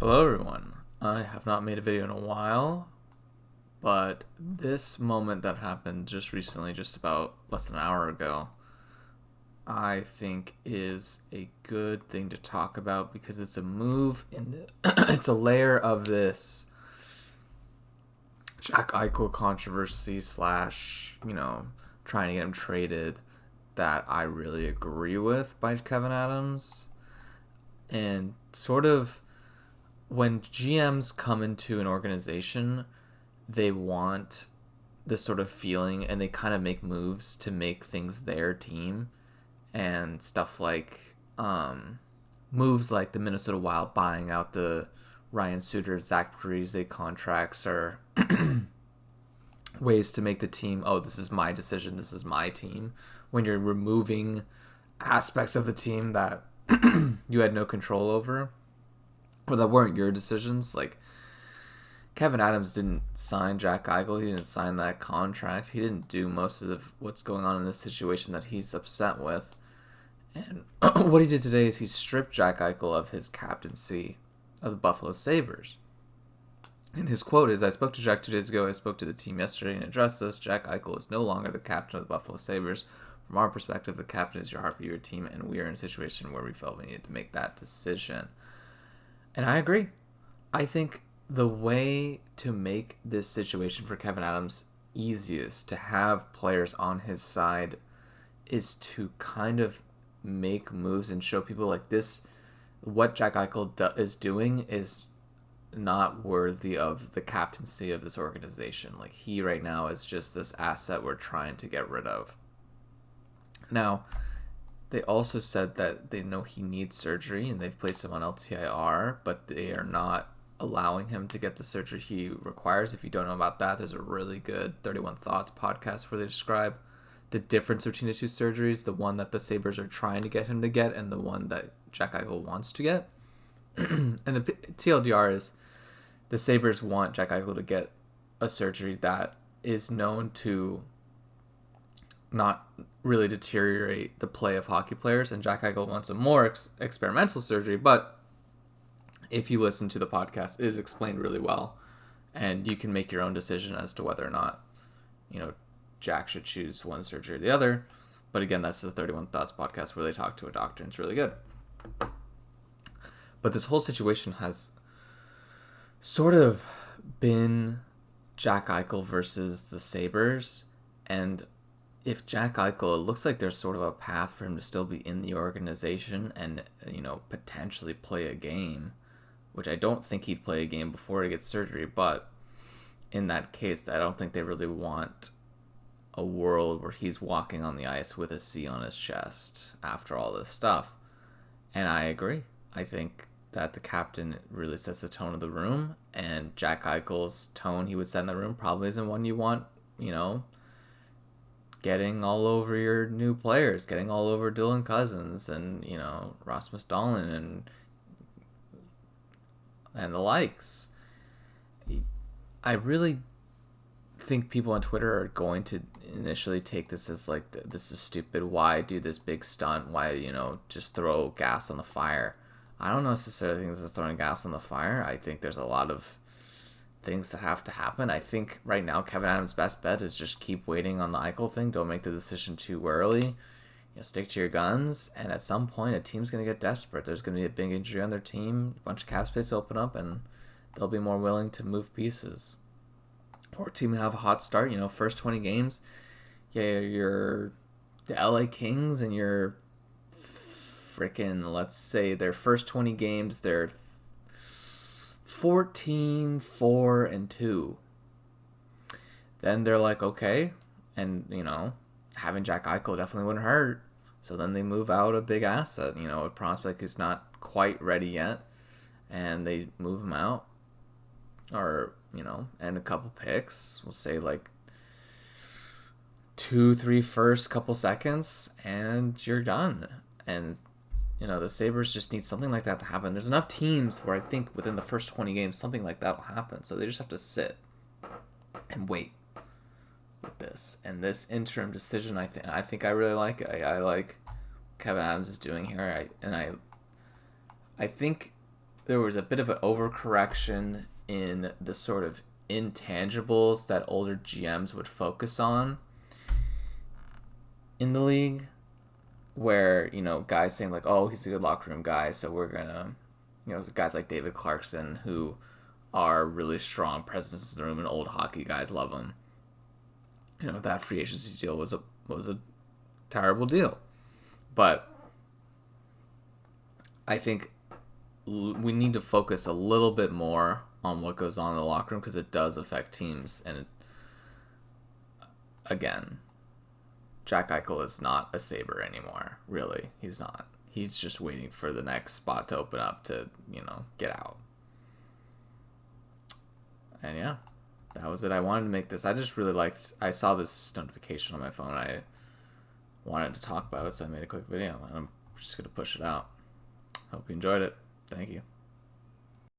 Hello everyone. I have not made a video in a while, but this moment that happened just recently, just about less than an hour ago, I think is a good thing to talk about because it's a move in the it's a layer of this Jack Eichel controversy slash, trying to get him traded that I really agree with by Kevyn Adams. And sort of when GMs come into an organization, they want this sort of feeling and they kind of make moves to make things their team, and stuff like moves like the Minnesota Wild buying out the Ryan Suter, Zach Parise contracts are ways to make the team, oh, this is my decision, this is my team, when you're removing aspects of the team that you had no control over or that weren't your decisions. Like, Kevyn Adams didn't sign Jack Eichel. He didn't sign that contract. He didn't do most of what's going on in this situation that he's upset with. And what he did today is he stripped Jack Eichel of his captaincy of the Buffalo Sabres. And his quote is, "I spoke to Jack 2 days ago. I spoke to the team yesterday and addressed this. Jack Eichel is no longer the captain of the Buffalo Sabres. From our perspective, the captain is your heartbeat of your team, and we are in a situation where we felt we needed to make that decision." And I agree. I think the way to make this situation for Kevyn Adams easiest to have players on his side is to kind of make moves and show people like this. What Jack Eichel is doing is not worthy of the captaincy of this organization. Like, he right now is just this asset we're trying to get rid of. Now, they also said that they know he needs surgery and they've placed him on LTIR, but they are not allowing him to get the surgery he requires. If you don't know about that, there's a really good 31 Thoughts podcast where they describe the difference between the two surgeries, the one that the Sabres are trying to get him to get and the one that Jack Eichel wants to get. And the TLDR is the Sabres want Jack Eichel to get a surgery that is known to not really deteriorate the play of hockey players, and Jack Eichel wants a more experimental surgery, but if you listen to the podcast, it is explained really well, and you can make your own decision as to whether or not, Jack should choose one surgery or the other. But again, that's the 31 Thoughts podcast where they talk to a doctor, and it's really good. But this whole situation has sort of been Jack Eichel versus the Sabres, and if Jack Eichel, it looks like there's sort of a path for him to still be in the organization and, potentially play a game, which I don't think he'd play a game before he gets surgery, but in that case, I don't think they really want a world where he's walking on the ice with a C on his chest after all this stuff. And I agree. I think that the captain really sets the tone of the room, and Jack Eichel's tone he would set in the room probably isn't one you want, getting all over your new players, getting all over Dylan Cousins and, Rasmus Dahlin and the likes. I really think people on Twitter are going to initially take this as like, this is stupid. Why do this big stunt? Why, just throw gas on the fire? I don't necessarily think this is throwing gas on the fire. I think there's a lot of things that have to happen. I think right now Kevyn Adams' best bet is just keep waiting on the Eichel thing. Don't make the decision too early. Stick to your guns, and at some point a team's going to get desperate. There's going to be a big injury on their team, a bunch of cap space open up, and they'll be more willing to move pieces. Or a team will have a hot start, first 20 games. Yeah, you're the LA Kings, and you're freaking, let's say their first 20 games, they're 14, 4, and 2. Then they're like, okay, and, having Jack Eichel definitely wouldn't hurt. So then they move out a big asset, a prospect who's not quite ready yet, and they move him out. Or, and a couple picks, we'll say like 2, 3 first, couple seconds, and you're done. And the Sabres just need something like that to happen. There's enough teams where I think within the first 20 games, something like that will happen. So they just have to sit and wait with this. And this interim decision, I think I really like it. I like Kevyn Adams is doing here. I think there was a bit of an overcorrection in the sort of intangibles that older GMs would focus on in the league, where, you know, guys saying like, oh, he's a good locker room guy, so we're gonna, you know, guys like David Clarkson who are really strong presences in the room, and old hockey guys love him. You know, that free agency deal was a terrible deal, but I think we need to focus a little bit more on what goes on in the locker room, because it does affect teams. And again, Jack Eichel is not a Sabre anymore. Really, he's not. He's just waiting for the next spot to open up to, you know, get out. And yeah, that was it. I wanted to make this. I just really liked. I saw this notification on my phone. I wanted to talk about it, so I made a quick video, and I'm just gonna push it out. Hope you enjoyed it. Thank you.